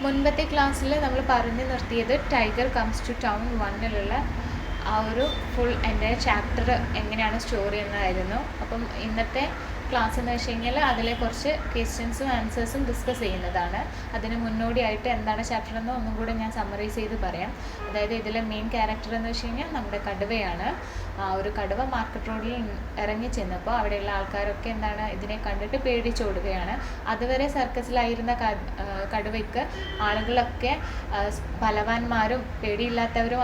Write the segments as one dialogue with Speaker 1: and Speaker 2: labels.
Speaker 1: മുൻപത്തെ ക്ലാസ്സിൽ നമ്മൾ പറഞ്ഞു നിർത്തിയത് ടൈഗർ കംസ് ടു ടൗൺ 1-ലുള്ള ആ ഒരു ഫുൾ എൻ്റെ ചാപ്റ്റർ എങ്ങനെയാണ് സ്റ്റോറി എന്നതായിരുന്നു. അപ്പം ഇന്നത്തെ ക്ലാസ് എന്ന് വെച്ച് കഴിഞ്ഞാൽ അതിലെ കുറച്ച് ക്വസ്റ്റ്യൻസും ആൻസേഴ്സും ഡിസ്കസ് ചെയ്യുന്നതാണ്. അതിന് മുന്നോടിയായിട്ട് എന്താണ് ചാപ്റ്റർ എന്ന് ഒന്നും കൂടെ ഞാൻ സമ്മറൈസ് ചെയ്ത് പറയാം. അതായത് ഇതിലെ മെയിൻ ക്യാരക്ടർ എന്ന് വെച്ച് കഴിഞ്ഞാൽ നമ്മുടെ കടുവയാണ്. ഒരു കടുവ മാർക്കറ്റ് റോഡിൽ ഇറങ്ങി ചെന്നപ്പോൾ അവിടെയുള്ള ആൾക്കാരൊക്കെ എന്താണ് ഇതിനെ കണ്ടിട്ട് പേടിച്ചോടുകയാണ്. അതുവരെ സർക്കസിലായിരുന്ന കടുവയ്ക്ക് ആളുകളൊക്കെ ബലവാന്മാരും പേടിയില്ലാത്തവരും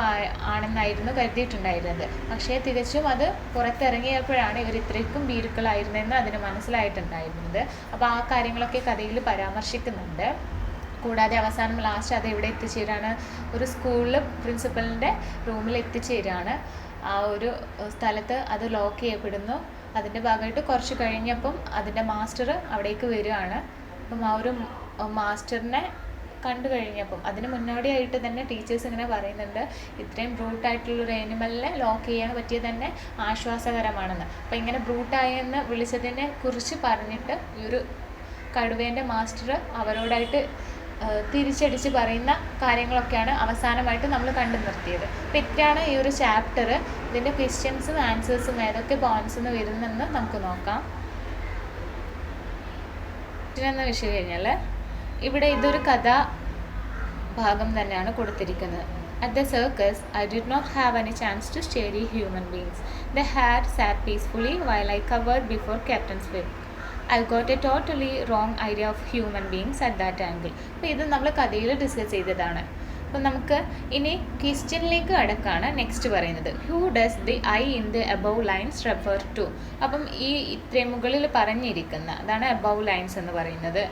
Speaker 1: ആണെന്നായിരുന്നു കരുതിയിട്ടുണ്ടായിരുന്നത്. പക്ഷേ തികച്ചും അത് പുറത്തിറങ്ങിയപ്പോഴാണ് ഇവർ ഇത്രയ്ക്കും ഭീരുക്കളായിരുന്നെന്ന് അതിന് മനസ്സിലായിട്ടുണ്ടായിരുന്നത്. അപ്പോൾ ആ കാര്യങ്ങളൊക്കെ കഥയിൽ പരാമർശിക്കുന്നുണ്ട്. കൂടാതെ അവസാനം ലാസ്റ്റ് അത് എവിടെ എത്തിച്ചേരാണ്, ഒരു സ്കൂളിൽ പ്രിൻസിപ്പലിൻ്റെ റൂമിൽ എത്തിച്ചേരാണ്. ആ ഒരു സ്ഥലത്ത് അത് ലോക്ക് ചെയ്യപ്പെടുന്നു. അതിൻ്റെ ഭാഗമായിട്ട് കുറച്ച് കഴിഞ്ഞപ്പം അതിൻ്റെ മാസ്റ്റർ അവിടേക്ക് വരികയാണ്. അപ്പം ആ ഒരു മാസ്റ്ററിനെ കണ്ടു കഴിഞ്ഞപ്പം അതിന് മുന്നോടിയായിട്ട് തന്നെ ടീച്ചേഴ്സ് ഇങ്ങനെ പറയുന്നുണ്ട്, ഇത്രയും ബ്രൂട്ടായിട്ടുള്ളൊരു ആനിമലിനെ ലോക്ക് ചെയ്യാൻ പറ്റിയത് തന്നെ ആശ്വാസകരമാണെന്ന്. അപ്പം ഇങ്ങനെ ബ്രൂട്ടായെന്ന് വിളിച്ചതിനെ കുറിച്ച് പറഞ്ഞിട്ട് ഈ ഒരു കടുവേൻ്റെ മാസ്റ്റർ അവരോടായിട്ട് തിരിച്ചടിച്ച് പറയുന്ന കാര്യങ്ങളൊക്കെയാണ് അവസാനമായിട്ട് നമ്മൾ കണ്ടു നിർത്തിയത്. അപ്പോൾ ഇത്രയാണ് ഈ ഒരു ചാപ്റ്റർ. ഇതിൻ്റെ ക്വസ്റ്റ്യൻസും ആൻസേഴ്സും ഏതൊക്കെ പോയിന്റ്സ് നിന്ന് വരുന്നെന്ന് നമുക്ക് നോക്കാം. എന്ന് വെച്ച് കഴിഞ്ഞാൽ ഇവിടെ ഇതൊരു കഥാ ഭാഗം തന്നെയാണ് കൊടുത്തിരിക്കുന്നത്. At the circus, I did not have any chance to study human beings. The hare sat peacefully while I covered before Captain's whip. I got a totally wrong idea of human beings at that angle. അപ്പോൾ ഇത് നമ്മൾ കഥയിൽ discuss ചെയ്തതാണ്. അപ്പം നമുക്ക് ഇനി ക്വസ്റ്റ്യനിലേക്ക് കടക്കാണ് നെക്സ്റ്റ് പറയുന്നത്. Who does the I in the above lines refer to? അപ്പം ഈ ഇത്രയും മുകളിൽ പറഞ്ഞിരിക്കുന്ന അതാണ് അബവ് ലൈൻസ് എന്ന് പറയുന്നത്.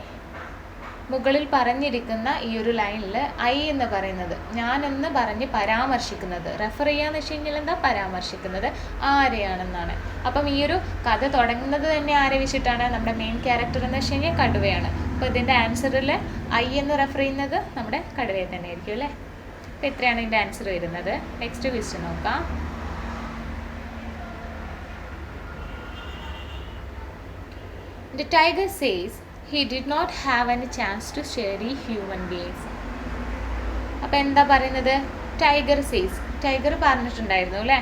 Speaker 1: മുകളിൽ പറഞ്ഞിരിക്കുന്ന ഈ ഒരു ലൈനിൽ ഐ എന്ന് പറയുന്നത് ഞാനെന്ന് പറഞ്ഞ് പരാമർശിക്കുന്നത്, റെഫർ ചെയ്യാന്ന് വെച്ച് കഴിഞ്ഞാൽ എന്താ പരാമർശിക്കുന്നത് ആരെയാണെന്നാണ്. അപ്പം ഈ ഒരു കഥ തുടങ്ങുന്നത് തന്നെ ആരെ വെച്ചിട്ടാണ്, നമ്മുടെ മെയിൻ ക്യാരക്ടർ എന്ന് വെച്ച് കഴിഞ്ഞാൽ കടുവയാണ്. അപ്പോൾ ഇതിൻ്റെ ആൻസറിൽ ഐ എന്ന് റെഫർ ചെയ്യുന്നത് നമ്മുടെ കടുവയെ തന്നെ ആയിരിക്കും അല്ലേ. അപ്പോൾ ഇത്രയാണ് ഇതിൻ്റെ ആൻസർ വരുന്നത്. നെക്സ്റ്റ് ക്വസ്റ്റ്യൻ നോക്കാം. The tiger says he did not have any chance to study human beings. അപ്പോൾ എന്താ പറയുന്നത്, ടൈഗർ സേസ്, ടൈഗർ പറഞ്ഞിട്ടുണ്ടായിരുന്നു അല്ലേ,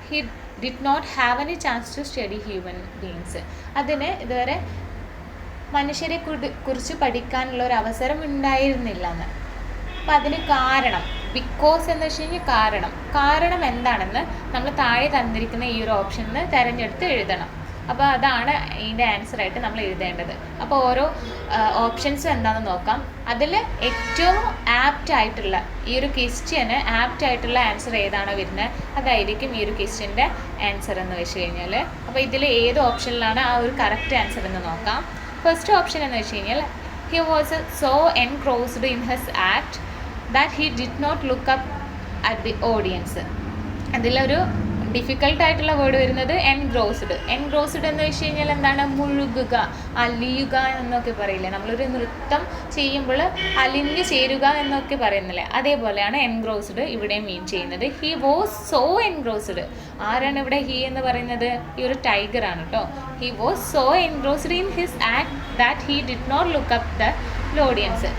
Speaker 1: he did not have any chance to study human beings. അതിന് ഇതുവരെ മനുഷ്യരെ കുറിച്ച് പഠിക്കാനുള്ള ഒരു അവസരം ഉണ്ടായിരുന്നില്ല എന്ന്. അപ്പം അതിന് കാരണം, ബിക്കോസ് എന്ന് വെച്ച് കഴിഞ്ഞാൽ കാരണം എന്താണെന്ന് നമ്മൾ താഴെ തന്നിരിക്കുന്ന ഈ ഒരു ഓപ്ഷനിൽ നിന്ന് തിരഞ്ഞെടുത്ത് എഴുതണം. അപ്പോൾ അതാണ് ഇതിൻ്റെ ആൻസറായിട്ട് നമ്മൾ എഴുതേണ്ടത്. അപ്പോൾ ഓരോ ഓപ്ഷൻസും എന്താണെന്ന് നോക്കാം. അതിൽ ഏറ്റവും ആപ്റ്റ് ആയിട്ടുള്ള ഈ ഒരു ക്വസ്റ്റ്യന് ആപ്റ്റ് ആയിട്ടുള്ള ആൻസർ ഏതാണോ വരുന്നത് അതായിരിക്കും ഈ ഒരു ക്വസ്റ്റ്യൻ്റെ ആൻസർ എന്ന് വെച്ച് കഴിഞ്ഞാൽ. അപ്പോൾ ഇതിൽ ഏത് ഓപ്ഷനിലാണ് ആ ഒരു കറക്റ്റ് ആൻസർ എന്ന് നോക്കാം. ഫസ്റ്റ് ഓപ്ഷൻ എന്ന് വെച്ച് കഴിഞ്ഞാൽ he was so engrossed in his act that he did not look up at the audience. അതിലൊരു ഡിഫിക്കൽട്ട് ആയിട്ടുള്ള വേർഡ് വരുന്നത് എൻഗ്രോസ്ഡ്. എൻഗ്രോസ്ഡ് എന്ന് വെച്ച് കഴിഞ്ഞാൽ എന്താണ്, മുഴുകുക, അലിയുക എന്നൊക്കെ പറയില്ലേ, നമ്മളൊരു നൃത്തം ചെയ്യുമ്പോൾ അലിഞ്ഞ് ചേരുക എന്നൊക്കെ പറയുന്നില്ലേ, അതേപോലെയാണ് എൻഗ്രോസ്ഡ് ഇവിടെ മീൻ ചെയ്യുന്നത്. He was so engrossed. ആരാണ് ഇവിടെ ഹി എന്ന് പറയുന്നത്, ഈ ഒരു ടൈഗർ ആണ് കേട്ടോ. He was so engrossed in his act that he did not look up the audience.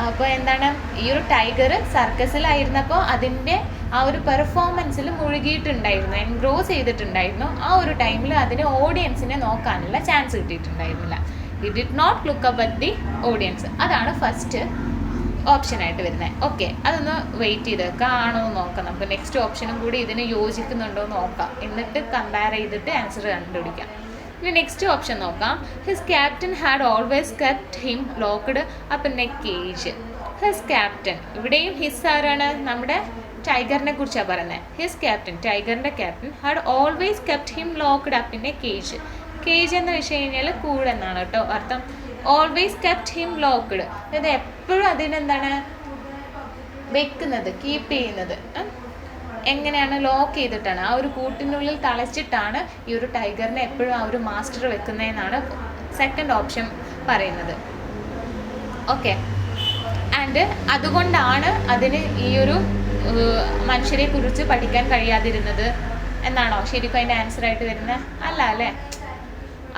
Speaker 1: അപ്പോൾ എന്താണ്, ഈ ഒരു ടൈഗർ സർക്കസിലായിരുന്നപ്പോൾ അതിൻ്റെ ആ ഒരു പെർഫോമൻസിൽ മുഴുകിയിട്ടുണ്ടായിരുന്നു, എൻഗ്രോസ് ചെയ്തിട്ടുണ്ടായിരുന്നു. ആ ഒരു ടൈമിൽ അതിന് ഓഡിയൻസിനെ നോക്കാനുള്ള ചാൻസ് കിട്ടിയിട്ടുണ്ടായിരുന്നില്ല. He did not look up at the audience. അതാണ് ഫസ്റ്റ് ഓപ്ഷനായിട്ട് വരുന്നത്. ഓക്കെ, അതൊന്ന് വെയിറ്റ് ചെയ്ത് ആണോ എന്ന് നോക്കാം. നമുക്ക് നെക്സ്റ്റ് ഓപ്ഷനും കൂടി ഇതിന് യോജിക്കുന്നുണ്ടോ എന്ന് നോക്കാം, എന്നിട്ട് കമ്പയർ ചെയ്തിട്ട് ആൻസർ കണ്ടുപിടിക്കാം. ഇനി നെക്സ്റ്റ് ഓപ്ഷൻ നോക്കാം. His captain had always kept him locked up in a cage. His captain, ഇവിടെയും ഹിസ് ആരാണ്, നമ്മുടെ ടൈഗറിനെ കുറിച്ചാണ് പറയുന്നത്. ഹിസ് ക്യാപ്റ്റൻ, ടൈഗറിൻ്റെ captain had always kept him locked up in a cage. Cage എന്ന് വെച്ച് കഴിഞ്ഞാൽ കൂടെന്നാണ് കേട്ടോ അർത്ഥം. ഓൾവേസ് കെപ്റ്റ് ഹിം ലോക്ക്ഡ്, അതായത് എപ്പോഴും അതിനെന്താണ് വെക്കുന്നത്, കീപ്പ് ചെയ്യുന്നത്. എങ്ങനെയാണ്, ലോക്ക് ചെയ്തിട്ടാണ്, ആ ഒരു കൂട്ടിനുള്ളിൽ തളച്ചിട്ടാണ് ഈ ഒരു ടൈഗറിനെ എപ്പോഴും ആ ഒരു മാസ്റ്റർ വെക്കുന്നതെന്നാണ് സെക്കൻഡ് ഓപ്ഷൻ പറയുന്നത്. ഓക്കെ, ആൻഡ് അതുകൊണ്ടാണ് അതിന് ഈ ഒരു മനുഷ്യരെ കുറിച്ച് പഠിക്കാൻ കഴിയാതിരുന്നത് എന്നാണോ ശരിക്കും അതിൻ്റെ ആൻസർ ആയിട്ട് വരുന്നത്? അല്ല അല്ലേ.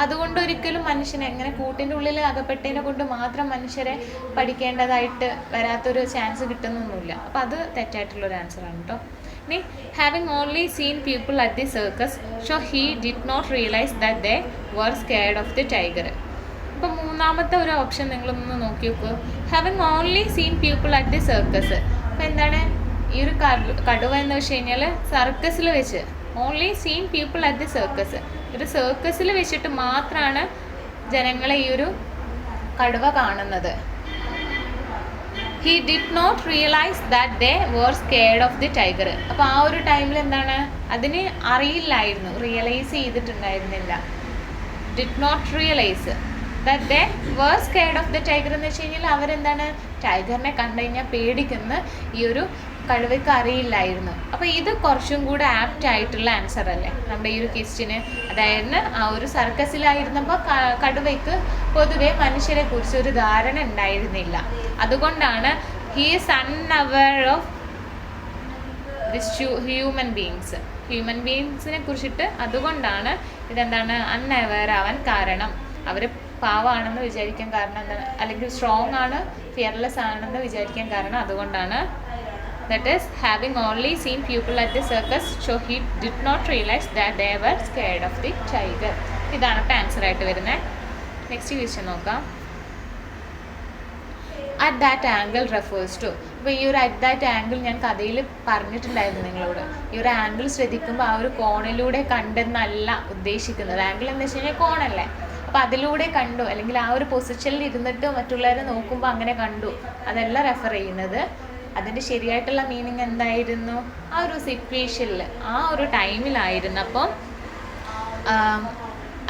Speaker 1: അതുകൊണ്ട് ഒരിക്കലും മനുഷ്യനെ എങ്ങനെ കൂട്ടിൻ്റെ ഉള്ളിൽ അകപ്പെട്ടതിനെ കൊണ്ട് മാത്രം മനുഷ്യരെ പഠിക്കേണ്ടതായിട്ട് വരാത്തൊരു ചാൻസ് കിട്ടുന്നൊന്നുമില്ല. അപ്പോൾ അത് തെറ്റായിട്ടുള്ളൊരു ആൻസറാണ് കേട്ടോ. ഇനി having only seen people at the circus so he did not realise that they were scared of the tiger. അപ്പോൾ മൂന്നാമത്തെ ഒരു ഓപ്ഷൻ നിങ്ങളൊന്ന് നോക്കി നോക്കൂ. Having only seen people at the circus. അപ്പോൾ എന്താണ് ഈ ഒരു കടുവ എന്ന് വെച്ച് കഴിഞ്ഞാൽ സർക്കസിൽ വെച്ച് only seen people at the circus, ഒരു സർക്കസിൽ വെച്ചിട്ട് മാത്രമാണ് ജനങ്ങളെ ഈ ഒരു കടുവ കാണുന്നത്. He did not realise that they were scared of the tiger. അപ്പോൾ ആ ഒരു ടൈമിൽ എന്താണ് അതിന് അറിയില്ലായിരുന്നു, റിയലൈസ് ചെയ്തിട്ടുണ്ടായിരുന്നില്ല. Did not realise that they were scared of the tiger എന്ന് വെച്ച് കഴിഞ്ഞാൽ അവരെന്താണ് ടൈഗറിനെ കണ്ടു കഴിഞ്ഞാൽ പേടിക്കുന്ന ഈ ഒരു കടുവയ്ക്ക് അറിയില്ലായിരുന്നു. അപ്പോൾ ഇത് കുറച്ചും കൂടെ ആപ്റ്റ് ആയിട്ടുള്ള ആൻസർ അല്ലേ നമ്മുടെ ഈ ഒരു ക്വസ്റ്റിന്. അതായത് ആ ഒരു സർക്കസിലായിരുന്നപ്പോൾ കടുവയ്ക്ക് പൊതുവെ മനുഷ്യരെ കുറിച്ച് ഒരു ധാരണ ഉണ്ടായിരുന്നില്ല. അതുകൊണ്ടാണ് he is unaware of this human ബീയിങ്സിനെ കുറിച്ചിട്ട്. അതുകൊണ്ടാണ് ഇതെന്താണ് അൺഅവെയർ ആവാൻ കാരണം. അവർ പാവമാണെന്ന് വിചാരിക്കാൻ കാരണം എന്താണ്, അല്ലെങ്കിൽ സ്ട്രോങ് ആണ്, ഫിയർലെസ് ആണെന്ന് വിചാരിക്കാൻ കാരണം അതുകൊണ്ടാണ്. That is, having only seen people at the circus, so he did not realize that they were scared of the tiger. ഇതാണ് ഇപ്പോൾ ആൻസർ ആയിട്ട് വരുന്നത്. നെക്സ്റ്റ് ക്വസ്റ്റ്യൻ നോക്കാം. At that angle refers to. അപ്പോൾ ഈ ഒരു അറ്റ് ദാറ്റ് ആംഗിൾ ഞാൻ കഥയിൽ പറഞ്ഞിട്ടുണ്ടായിരുന്നു നിങ്ങളോട്. ഈ ഒരു ആംഗിൾ ശ്രദ്ധിക്കുമ്പോൾ ആ ഒരു കോണിലൂടെ കണ്ടെന്നല്ല ഉദ്ദേശിക്കുന്നത്. ആംഗിൾ എന്ന് വെച്ച് കഴിഞ്ഞാൽ കോണല്ലേ, അപ്പോൾ അതിലൂടെ കണ്ടു, അല്ലെങ്കിൽ ആ ഒരു പൊസിഷനിൽ ഇരുന്നിട്ട് മറ്റുള്ളവരെ നോക്കുമ്പോൾ അങ്ങനെ കണ്ടു, അതല്ല റെഫർ ചെയ്യുന്നത്. അതിൻ്റെ ശരിയായിട്ടുള്ള മീനിങ് എന്തായിരുന്നു, ആ ഒരു സിറ്റുവേഷനിൽ ആ ഒരു ടൈമിലായിരുന്നപ്പം,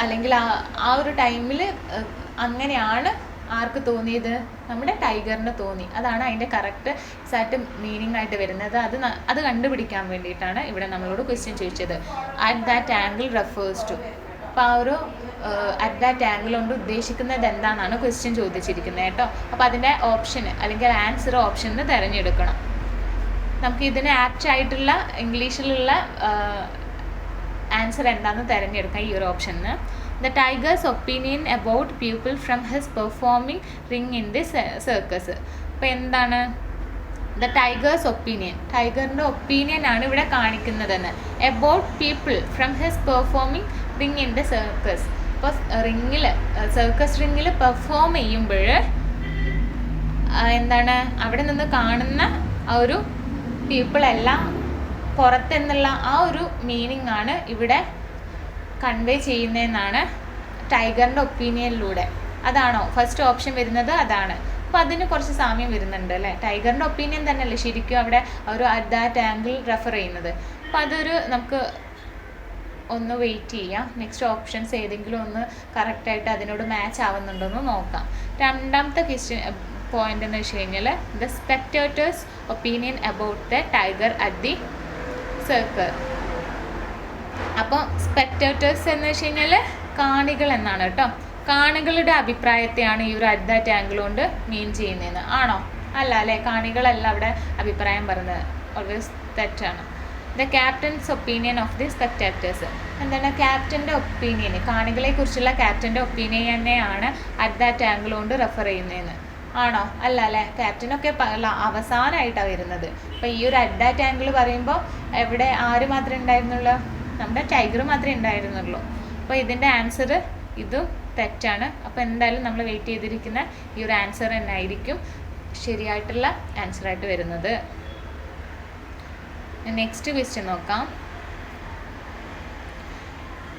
Speaker 1: അല്ലെങ്കിൽ ആ ഒരു ടൈമിൽ അങ്ങനെയാണ് ആർക്ക് തോന്നിയത്, നമ്മുടെ ടൈഗറിന് തോന്നി. അതാണ് അതിൻ്റെ കറക്റ്റ് എക്സാക്റ്റ് മീനിങ് ആയിട്ട് വരുന്നത്. അത് കണ്ടുപിടിക്കാൻ വേണ്ടിയിട്ടാണ് ഇവിടെ നമ്മളോട് ക്വസ്റ്റ്യൻ ചോദിച്ചത്. At that angle refers to. അപ്പോൾ ആ ഒരു അറ്റ് ദാറ്റ് ആംഗിൾ കൊണ്ട് ഉദ്ദേശിക്കുന്നത് എന്താണെന്നാണ് ക്വസ്റ്റ്യൻ ചോദിച്ചിരിക്കുന്നത് കേട്ടോ. അപ്പോൾ അതിൻ്റെ ഓപ്ഷന് അല്ലെങ്കിൽ ആൻസർ ഓപ്ഷന് തിരഞ്ഞെടുക്കണം. നമുക്ക് ഇതിന് ആപ്റ്റ് ആയിട്ടുള്ള ഇംഗ്ലീഷിലുള്ള ആൻസർ എന്താണെന്ന് തിരഞ്ഞെടുക്കാം ഈ ഒരു ഓപ്ഷന്. The tiger's opinion about people from his performing ring in the circus. അപ്പോൾ എന്താണ് ദ ടൈഗേഴ്സ് ഒപ്പീനിയൻ, ടൈഗറിൻ്റെ ഒപ്പീനിയൻ ആണ് ഇവിടെ കാണിക്കുന്നതെന്ന്. About people from his performing ring in the circus. ഇപ്പോൾ റിങ്ങിൽ സർക്കസ് റിങ്ങിൽ പെർഫോം ചെയ്യുമ്പോൾ എന്താണ് അവിടെ നിന്ന് കാണുന്ന ആ ഒരു പീപ്പിളെല്ലാം പുറത്തെന്നുള്ള ആ ഒരു മീനിങ് ആണ് ഇവിടെ കൺവേ ചെയ്യുന്നതെന്നാണ് ടൈഗറിൻ്റെ ഒപ്പീനിയനിലൂടെ. അതാണോ ഫസ്റ്റ് ഓപ്ഷൻ വരുന്നത്? അതാണ്. അപ്പോൾ അതിന് കുറച്ച് സാമ്യം വരുന്നുണ്ട് അല്ലേ. ടൈഗറിൻ്റെ ഒപ്പീനിയൻ തന്നെയല്ലേ ശരിക്കും അവിടെ ഒരു അറ്റ് ദാറ്റ് ആംഗിൾ റെഫർ ചെയ്യുന്നത്. അപ്പോൾ അതൊരു നമുക്ക് ഒന്ന് വെയിറ്റ് ചെയ്യാം. നെക്സ്റ്റ് ഓപ്ഷൻസ് ഏതെങ്കിലും ഒന്ന് കറക്റ്റായിട്ട് അതിനോട് മാച്ച് ആവുന്നുണ്ടോയെന്ന് നോക്കാം. രണ്ടാമത്തെ ക്വസ്റ്റ്യൻ പോയിന്റ് എന്ന് വെച്ച് കഴിഞ്ഞാൽ the spectators opinion about the tiger at the circle. അപ്പോൾ സ്പെക്ടേറ്റേഴ്സ് എന്ന് വെച്ച് കഴിഞ്ഞാൽ കാണികൾ എന്നാണ് കേട്ടോ. കാണികളുടെ അഭിപ്രായത്തെയാണ് ഈ ഒരു അറ്റ് ദാറ്റ് ആംഗിൾ കൊണ്ട് മീൻ ചെയ്യുന്നതെന്ന്. ആണോ? അല്ല അല്ലേ, കാണികളല്ല അവിടെ അഭിപ്രായം പറയുന്നത്. ഓൾവേസ് തെറ്റാണ്. The captains opinion of the spectators. എന്താണ് ക്യാപ്റ്റൻ്റെ ഒപ്പീനിയൻ, കാണികളെ കുറിച്ചുള്ള ക്യാപ്റ്റൻ്റെ ഒപ്പീനിയൻ തന്നെയാണ് അറ്റ് ദാറ്റ് ആംഗിൾ കൊണ്ട് റെഫർ ചെയ്യുന്നതെന്ന്. ആണോ? അല്ല അല്ലേ, ക്യാപ്റ്റനൊക്കെ അവസാനമായിട്ടാണ് വരുന്നത്. അപ്പോൾ ഈ ഒരു അറ്റ് ദാറ്റ് ആംഗിൾ പറയുമ്പോൾ എവിടെ ആര് മാത്രമേ ഉണ്ടായിരുന്നുള്ളൂ? നമ്മുടെ ടൈഗർ മാത്രമേ ഉണ്ടായിരുന്നുള്ളൂ. അപ്പോൾ ഇതിൻ്റെ ആൻസർ ഇതും തെറ്റാണ്. അപ്പോൾ എന്തായാലും നമ്മൾ വെയിറ്റ് ചെയ്തിരിക്കുന്ന ഈ ഒരു ആൻസർ തന്നെ ആയിരിക്കും ശരിയായിട്ടുള്ള ആൻസറായിട്ട് വരുന്നത്. നെക്സ്റ്റ് ക്വസ്റ്റ്യൻ നോക്കാം.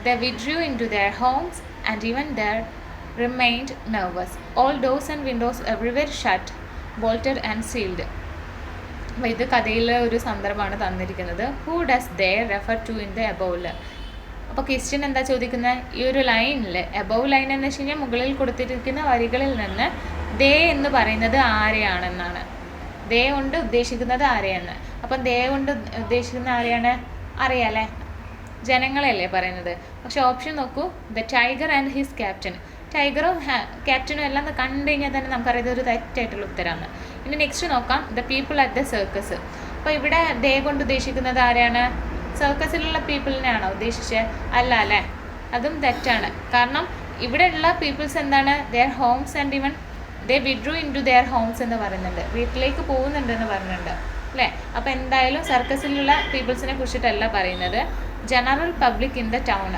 Speaker 1: They withdrew into their homes and even there remained nervous. All doors and windows everywhere shut, bolted and sealed. അപ്പോൾ ഇത് കഥയിലെ ഒരു സന്ദർഭമാണ് തന്നിരിക്കുന്നത്. Who does they refer to in the above. അപ്പോൾ ക്വസ്റ്റ്യൻ എന്താ ചോദിക്കുന്നത്, ഈ ഒരു ലൈനിൽ എബോവ് ലൈൻ എന്ന് വെച്ച് കഴിഞ്ഞാൽ മുകളിൽ കൊടുത്തിരിക്കുന്ന വരികളിൽ നിന്ന് ദേ എന്ന് പറയുന്നത് ആരെയാണെന്നാണ്. ദേ കൊണ്ട് ഉദ്ദേശിക്കുന്നത് ആരെയെന്ന്. അപ്പം ദേ കൊണ്ട് ഉദ്ദേശിക്കുന്ന ആരെയാണ്? അറിയാലേ, ജനങ്ങളെയല്ലേ പറയുന്നത്. പക്ഷെ ഓപ്ഷൻ നോക്കൂ, the tiger and his captain. ടൈഗറും ക്യാപ്റ്റനും എല്ലാം കണ്ടു കഴിഞ്ഞാൽ തന്നെ നമുക്കറിയാം ഒരു തെറ്റായിട്ടുള്ള ഉത്തരമാണ്. ഇനി നെക്സ്റ്റ് നോക്കാം, the people at the circus. അപ്പോൾ ഇവിടെ ദേ കൊണ്ട് ഉദ്ദേശിക്കുന്നത് ആരെയാണ്? സർക്കസിലുള്ള പീപ്പിളിനെയാണോ ഉദ്ദേശിച്ചത്? അല്ല അല്ലേ, അതും തെറ്റാണ്. കാരണം ഇവിടെയുള്ള പീപ്പിൾസ് എന്താണ്, their homes and even they withdrew into their homes എന്ന് പറയുന്നുണ്ട്, വീട്ടിലേക്ക് പോകുന്നുണ്ടെന്ന് പറയുന്നുണ്ട് അല്ലേ. അപ്പോൾ എന്തായാലും സർക്കസിലുള്ള പീപ്പിൾസിനെ കുറിച്ചിട്ടല്ല പറയുന്നത്, general public in the town.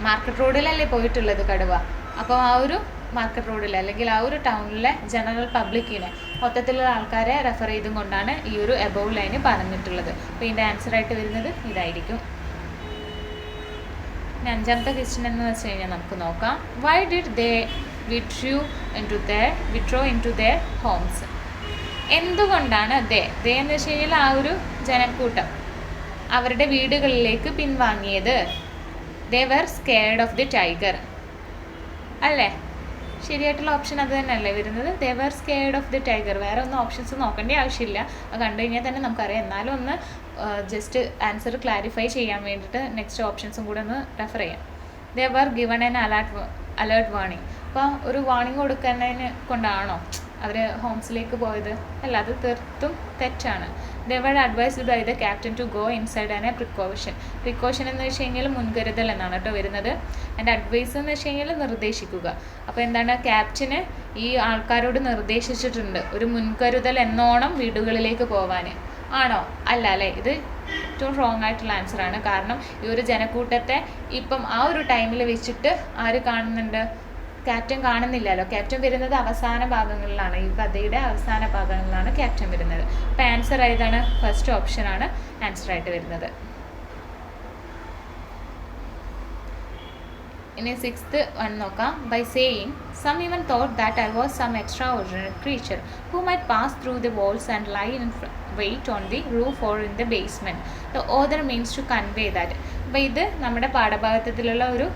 Speaker 1: Market റോഡിലല്ലേ പോയിട്ടുള്ളത് കടുവ, അപ്പോൾ ആ ഒരു മാർക്കറ്റ് റോഡിൽ അല്ലെങ്കിൽ ആ ഒരു ടൗണിലെ ജനറൽ പബ്ലിക്കിനെ, മൊത്തത്തിലുള്ള ആൾക്കാരെ റെഫർ ചെയ്തും കൊണ്ടാണ് ഈ ഒരു എബോവ് ലൈന് പറഞ്ഞിട്ടുള്ളത്. അപ്പോൾ ഇതിൻ്റെ ആൻസറായിട്ട് വരുന്നത് ഇതായിരിക്കും. ഇനി അഞ്ചാമത്തെ ക്വസ്റ്റ്യൻ എന്ന് വെച്ച് കഴിഞ്ഞാൽ നമുക്ക് നോക്കാം. Why did they withdraw into their homes? എന്തുകൊണ്ടാണ് ദേ എന്ന് വെച്ച് കഴിഞ്ഞാൽ ആ ഒരു ജനക്കൂട്ടം അവരുടെ വീടുകളിലേക്ക് പിൻവാങ്ങിയത്? ദേ were scared of the tiger അല്ലേ? ശരിയായിട്ടുള്ള ഓപ്ഷൻ അത് തന്നെയല്ലേ വരുന്നത്, ദേ were scared of the tiger. വേറെ ഒന്നും ഓപ്ഷൻസ് നോക്കേണ്ട ആവശ്യമില്ല, അത് കണ്ടു കഴിഞ്ഞാൽ തന്നെ നമുക്കറിയാം. എന്നാലും ഒന്ന് ജസ്റ്റ് ആൻസർ ക്ലാരിഫൈ ചെയ്യാൻ വേണ്ടിയിട്ട് നെക്സ്റ്റ് ഓപ്ഷൻസും കൂടെ ഒന്ന് റെഫർ ചെയ്യാം. They were given an alert warning. അപ്പോൾ ഒരു വാർണിംഗ് കൊടുക്കുന്നതിന് കൊണ്ടാണോ അവർ ഹോംസിലേക്ക് പോയത്? അല്ല, അത് തീർത്തും തെറ്റാണ്. They were advised by the captain to go inside and a precaution എന്ന് വെച്ച് കഴിഞ്ഞാൽ മുൻകരുതൽ എന്നാണ് കേട്ടോ വരുന്നത്. ആൻഡ് അഡ്വൈസ് എന്ന് വെച്ച് കഴിഞ്ഞാൽ നിർദ്ദേശിക്കുക. അപ്പോൾ എന്താണ്, ക്യാപ്റ്റന് ഈ ആൾക്കാരോട് നിർദ്ദേശിച്ചിട്ടുണ്ട് ഒരു മുൻകരുതൽ എന്നോണം വീടുകളിലേക്ക് പോവാൻ. ആണോ? അല്ല അല്ലേ, ഇത് ഏറ്റവും റോങ് ആയിട്ടുള്ള ആൻസറാണ്. കാരണം ഈ ഒരു ജനക്കൂട്ടത്തെ ഇപ്പം ആ ഒരു ടൈമിൽ വെച്ചിട്ട് ആര് കാണുന്നുണ്ട്? ക്യാപ്റ്റൻ കാണുന്നില്ലല്ലോ. ക്യാപ്റ്റൻ വരുന്നത് അവസാന ഭാഗങ്ങളിലാണ്, ഈ കഥയുടെ അവസാന ഭാഗങ്ങളിലാണ് ക്യാപ്റ്റൻ വരുന്നത്. അപ്പോൾ ആൻസർ ഏതാണ്? ഫസ്റ്റ് ഓപ്ഷനാണ് ആൻസറായിട്ട് വരുന്നത്. ഇനി 6th വൺ നോക്കാം. By saying some even thought that I was some extraordinary creature who might pass through the walls and lie in wait on the roof or in the basement. The other means to convey that. അപ്പോൾ ഇത് നമ്മുടെ പാഠഭാഗത്തിലുള്ള ഒരു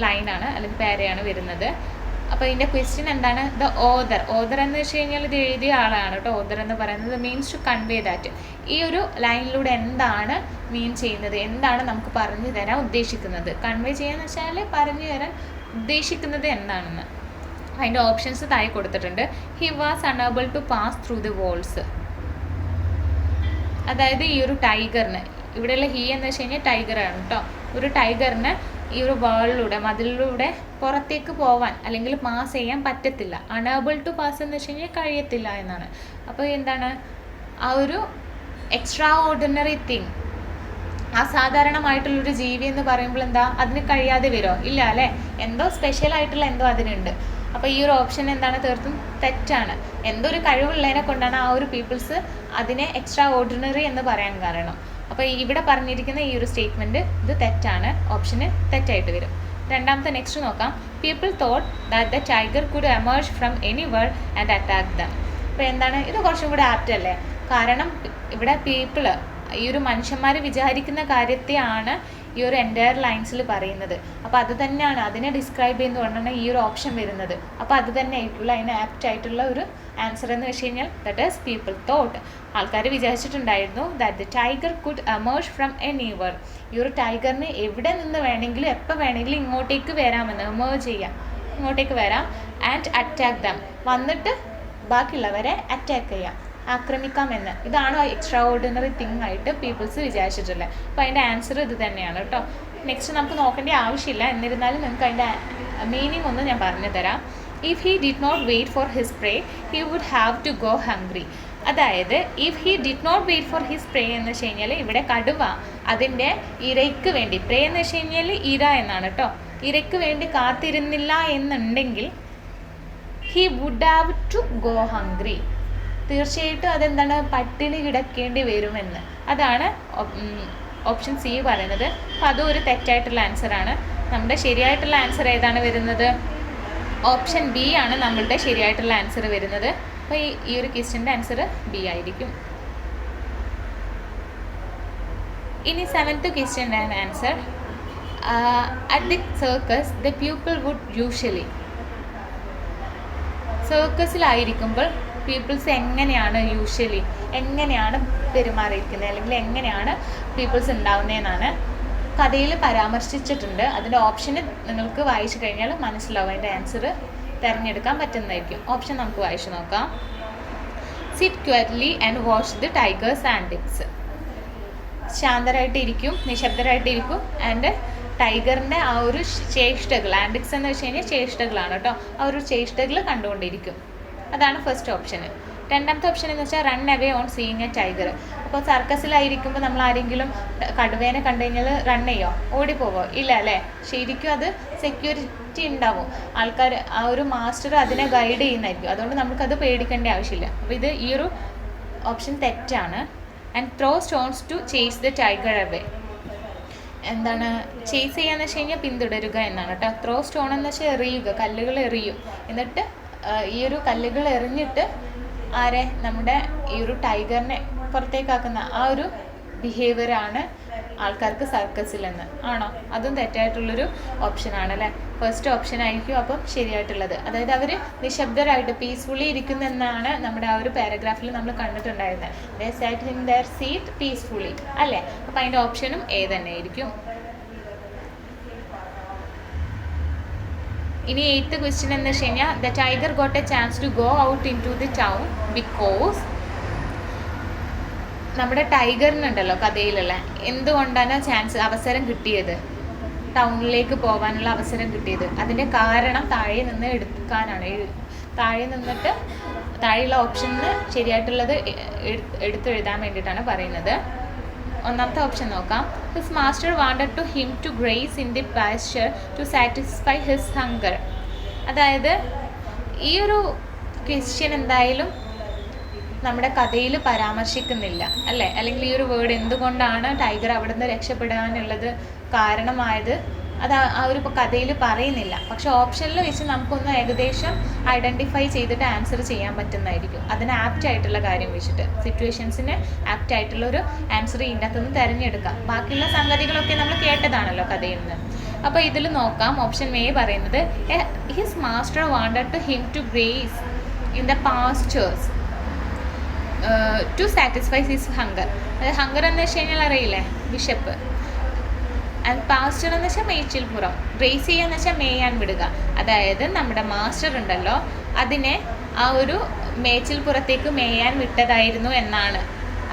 Speaker 1: ലൈനാണ് അല്ലെങ്കിൽ പാരയാണ് വരുന്നത്. അപ്പോൾ ഇതിൻ്റെ question എന്താണ്? ദ ഓദർ എന്ന് വെച്ച് കഴിഞ്ഞാൽ ഇത് എഴുതിയ ആളാണ് കേട്ടോ. ഓദർ എന്ന് പറയുന്നത് മീൻസ് ടു കൺവേ ദാറ്റ്. ഈ ഒരു ലൈനിലൂടെ എന്താണ് മീൻ ചെയ്യുന്നത്, എന്താണ് നമുക്ക് പറഞ്ഞു തരാൻ ഉദ്ദേശിക്കുന്നത്? കൺവേ ചെയ്യാന്ന് വെച്ചാൽ പറഞ്ഞു തരാൻ ഉദ്ദേശിക്കുന്നത് എന്താണെന്ന്. അതിൻ്റെ ഓപ്ഷൻസ് താഴെ കൊടുത്തിട്ടുണ്ട്. He was unable to pass through the walls. അതായത് ഈ ഒരു ടൈഗറിന്, ഇവിടെയുള്ള ഹി എന്ന് വെച്ച് കഴിഞ്ഞാൽ ടൈഗറാണ് കേട്ടോ. ഒരു ടൈഗറിന് ഈ ഒരു വാളിലൂടെ, മതിലിലൂടെ പുറത്തേക്ക് പോവാൻ അല്ലെങ്കിൽ പാസ് ചെയ്യാൻ പറ്റത്തില്ല. അണേബിൾ ടു പാസ് എന്ന് വെച്ച് കഴിഞ്ഞാൽ കഴിയത്തില്ല എന്നാണ്. അപ്പോൾ എന്താണ്, ആ ഒരു എക്സ്ട്രാ ഓർഡിനറി തിങ്, അസാധാരണമായിട്ടുള്ളൊരു ജീവി എന്ന് പറയുമ്പോൾ എന്താ, അതിന് കഴിയാതെ വരുമോ? ഇല്ല അല്ലേ, എന്തോ സ്പെഷ്യൽ ആയിട്ടുള്ള എന്തോ അതിനുണ്ട്. അപ്പോൾ ഈ ഒരു ഓപ്ഷൻ എന്താണ്, തീർത്തും തെറ്റാണ്. എന്തോ ഒരു കഴിവുള്ളതിനെ കൊണ്ടാണ് ആ ഒരു പീപ്പിൾസ് അതിനെ എക്സ്ട്രാ ഓർഡിനറി എന്ന് പറയാൻ കാരണം. അപ്പോൾ ഇവിടെ പറഞ്ഞിരിക്കുന്ന ഈ ഒരു സ്റ്റേറ്റ്മെൻറ്റ് ഇത് തെറ്റാണ്, ഓപ്ഷന് തെറ്റായിട്ട് വരും. രണ്ടാമത്തെ നെക്സ്റ്റ് നോക്കാം. People thought that the tiger could emerge from anywhere and attack dum. അപ്പോൾ എന്താണ്, ഇത് കുറച്ചും കൂടെ ആപ്റ്റ് അല്ലേ? കാരണം ഇവിടെ പീപ്പിള്, ഈ ഒരു മനുഷ്യന്മാർ വിചാരിക്കുന്ന കാര്യത്തെയാണ് ഈ ഒരു എൻറ്റയർ ലൈൻസിൽ പറയുന്നത്. അപ്പോൾ അത് തന്നെയാണ്, അതിനെ ഡിസ്ക്രൈബ് ചെയ്യുന്നതുകൊണ്ടാണ് ഈ ഒരു ഓപ്ഷൻ വരുന്നത്. അപ്പോൾ അത് തന്നെ ആയിട്ടുള്ള, അതിന് ആപ്റ്റ് ആയിട്ടുള്ള ഒരു ആൻസർ എന്ന് വെച്ച് കഴിഞ്ഞാൽ ദാറ്റ് ഈസ് പീപ്പിൾ തോട്ട്. ആൾക്കാർ വിചാരിച്ചിട്ടുണ്ടായിരുന്നു that the tiger could emerge from anywhere. ഈ ഒരു ടൈഗറിന് എവിടെ നിന്ന് വേണമെങ്കിലും എപ്പോൾ വേണമെങ്കിലും ഇങ്ങോട്ടേക്ക് വരാമെന്ന്, എമേർജ് ചെയ്യാം, ഇങ്ങോട്ടേക്ക് വരാം. ആൻഡ് അറ്റാക്ക് ദം, വന്നിട്ട് ബാക്കിയുള്ളവരെ അറ്റാക്ക് ചെയ്യാം, ആക്രമിക്കാമെന്ന്. ഇതാണ് എക്സ്ട്രാ ഓർഡിനറി തിങ് ആയിട്ട് പീപ്പിൾസ് വിചാരിച്ചിട്ടുള്ളത്. അപ്പോൾ അതിൻ്റെ ആൻസർ ഇത് തന്നെയാണ് കേട്ടോ. നെക്സ്റ്റ് നമുക്ക് നോക്കേണ്ട ആവശ്യമില്ല, എന്നിരുന്നാലും നിങ്ങൾക്ക് അതിൻ്റെ മീനിങ് ഒന്ന് ഞാൻ പറഞ്ഞു തരാം. If he did not wait for his prey he would have to go hungry. അതായത് if he did not wait for his prey എന്ന് വെച്ച് കഴിഞ്ഞാൽ ഇവിടെ കടുവ അതിൻ്റെ ഇരയ്ക്ക് വേണ്ടി, പ്രേ എന്ന് വെച്ച് കഴിഞ്ഞാൽ ഇര എന്നാണ് കേട്ടോ, ഇരയ്ക്ക് വേണ്ടി കാത്തിരുന്നില്ല എന്നുണ്ടെങ്കിൽ he would have to go hungry. തീർച്ചയായിട്ടും അതെന്താണ്, പട്ടിണി കിടക്കേണ്ടി വരുമെന്ന്. അതാണ് ഓപ്ഷൻ സി പറയുന്നത്. അപ്പോൾ അതും ഒരു തെറ്റായിട്ടുള്ള ആൻസറാണ്. നമ്മുടെ ശരിയായിട്ടുള്ള ആൻസർ ഏതാണ് വരുന്നത്? ഓപ്ഷൻ ബി ആണ് നമ്മളുടെ ശരിയായിട്ടുള്ള ആൻസർ വരുന്നത്. അപ്പോൾ ഈ ഒരു ക്വസ്റ്റ്യൻ്റെ ആൻസർ ബി ആയിരിക്കും. ഇനി 7th ക്വസ്റ്റ്യൻ്റെ answer. At the circus the people would usually. സർക്കസിലായിരിക്കുമ്പോൾ പീപ്പിൾസ് എങ്ങനെയാണ് പെരുമാറിയിരിക്കുന്നത്, അല്ലെങ്കിൽ എങ്ങനെയാണ് പീപ്പിൾസ് ഉണ്ടാവുന്നതെന്നാണ് കഥയിൽ പരാമർശിച്ചിട്ടുണ്ട്. അതിൻ്റെ ഓപ്ഷന് നിങ്ങൾക്ക് വായിച്ചു കഴിഞ്ഞാൽ മനസ്സിലാവും, അതിൻ്റെ ആൻസർ തിരഞ്ഞെടുക്കാൻ പറ്റുന്നതായിരിക്കും. ഓപ്ഷൻ നമുക്ക് വായിച്ചു നോക്കാം. Sit quietly and watch the tiger's antics. ശാന്തരായിട്ടിരിക്കും, നിശബ്ദരായിട്ടിരിക്കും. ആൻഡ് ടൈഗറിൻ്റെ ആ ഒരു ചേഷ്ടകൾ, ആൻറ്റിക്സ് എന്ന് വെച്ച് കഴിഞ്ഞാൽ ചേഷ്ടകളാണ് കേട്ടോ, ആ ഒരു ചേഷ്ടകൾ കണ്ടുകൊണ്ടിരിക്കും. അതാണ് ഫസ്റ്റ് ഓപ്ഷൻ. രണ്ടാമത്തെ ഓപ്ഷൻ എന്ന് വെച്ചാൽ run away on seeing A tiger. അപ്പോൾ സർക്കസിലായിരിക്കുമ്പോൾ നമ്മൾ ആരെങ്കിലും കടുവേനെ കണ്ടു കഴിഞ്ഞാൽ റൺ ചെയ്യോ, ഓടിപ്പോവോ? ഇല്ല അല്ലേ. ശരിക്കും അത് സെക്യൂരിറ്റി ഉണ്ടാവും, ആൾക്കാർ, ആ ഒരു മാസ്റ്റർ അതിനെ ഗൈഡ് ചെയ്യുന്നതായിരിക്കും. അതുകൊണ്ട് നമുക്കത് പേടിക്കേണ്ട ആവശ്യമില്ല. അപ്പോൾ ഇത് ഈ ഒരു ഓപ്ഷൻ തെറ്റാണ്. And throw stones to chase the tiger away. എന്താണ് ചേസ് ചെയ്യാന്ന് വെച്ച് കഴിഞ്ഞാൽ പിന്തുടരുക എന്നാണ് കേട്ടോ. ത്രോ സ്റ്റോൺ എന്ന് വെച്ചാൽ എറിയുക, കല്ലുകൾ എറിയും. എന്നിട്ട് ഈ ഒരു കല്ലുകൾ എറിഞ്ഞിട്ട് ആരെ, നമ്മുടെ ഈ ഒരു ടൈഗറിനെ പുറത്തേക്കാക്കുന്ന ആ ഒരു ബിഹേവിയറാണ് ആൾക്കാർക്ക് സർക്കസിലെന്ന്. ആണോ? അതും തെറ്റായിട്ടുള്ളൊരു ഓപ്ഷനാണ് അല്ലേ. ഫസ്റ്റ് ഓപ്ഷൻ ആയിരിക്കും അപ്പം ശരിയായിട്ടുള്ളത്. അതായത് അവർ നിശബ്ദരായിട്ട് പീസ്ഫുള്ളി ഇരിക്കുന്നെന്നാണ് നമ്മുടെ ആ ഒരു പാരഗ്രാഫിൽ നമ്മൾ കണ്ടിട്ടുണ്ടായിരുന്നത്. ദേ സാറ്റ് ഇൻ ദെയർ സീറ്റ് പീസ്ഫുള്ളി അല്ലേ. അപ്പം അതിൻ്റെ ഓപ്ഷനും എ തന്നെ ആയിരിക്കും. ഇനി 8th ക്വസ്റ്റ്യൻ എന്ന് വെച്ച് കഴിഞ്ഞാൽ the tiger got a chance to go out into the town because. നമ്മുടെ ടൈഗറിനുണ്ടല്ലോ കഥയിലുള്ള, എന്തുകൊണ്ടാണ് അവസരം കിട്ടിയത്, ടൗണിലേക്ക് പോകാനുള്ള അവസരം കിട്ടിയത്? അതിൻ്റെ കാരണം താഴെ നിന്ന് എടുക്കാനാണ്. താഴെ നിന്നിട്ട് താഴെയുള്ള ഓപ്ഷനിൽ ശരിയായിട്ടുള്ളത് എടുത്തെഴുതാൻ വേണ്ടിയിട്ടാണ് പറയുന്നത്. ഒന്നാമത്തെ ഓപ്ഷൻ നോക്കാം. His master wanted to him to graze in the pasture to satisfy his hunger. അതായത് ഈ ഒരു ക്വസ്റ്റ്യൻ എന്തായാലും നമ്മുടെ കഥയിൽ പരാമർശിക്കുന്നില്ല അല്ലേ. അല്ലെങ്കിൽ ഈ ഒരു വേർഡ് എന്തുകൊണ്ടാണ് ടൈഗർ അവിടെ നിന്ന് രക്ഷപ്പെടാനുള്ളത് കാരണമായത്, അത് ആ ഒരു കഥയിൽ പറയുന്നില്ല. പക്ഷെ ഓപ്ഷനിൽ വെച്ച് നമുക്കൊന്ന് ഏകദേശം ഐഡൻറ്റിഫൈ ചെയ്തിട്ട് ആൻസർ ചെയ്യാൻ പറ്റുന്നതായിരിക്കും. അതിന് ആപ്റ്റ് ആയിട്ടുള്ള കാര്യം വെച്ചിട്ട്, സിറ്റുവേഷൻസിന് ആപ്റ്റ് ആയിട്ടുള്ള ഒരു ആൻസർ ഇതിൻ്റെ അകത്തുനിന്ന് തിരഞ്ഞെടുക്കാം. ബാക്കിയുള്ള സംഗതികളൊക്കെ നമ്മൾ കേട്ടതാണല്ലോ കഥയിൽ നിന്ന്. അപ്പോൾ ഇതിൽ നോക്കാം. ഓപ്ഷൻ എ പറയുന്നത് his master wanted to him to graze in the pastures to satisfy his hunger. അതായത് ഹങ്കർ എന്ന് വെച്ച് കഴിഞ്ഞാൽ അറിയില്ലേ, വിശപ്പ്. ആൻഡ് പാസ്റ്റർ എന്ന് വെച്ചാൽ മേച്ചിൽപ്പുറം, ഗ്രേസ് ചെയ്യുക എന്ന് വെച്ചാൽ മേയാൻ വിടുക. അതായത് നമ്മുടെ മാസ്റ്റർ ഉണ്ടല്ലോ, അതിനെ ആ ഒരു മേച്ചിൽപ്പുറത്തേക്ക് മേയാൻ വിട്ടതായിരുന്നു എന്നാണ്,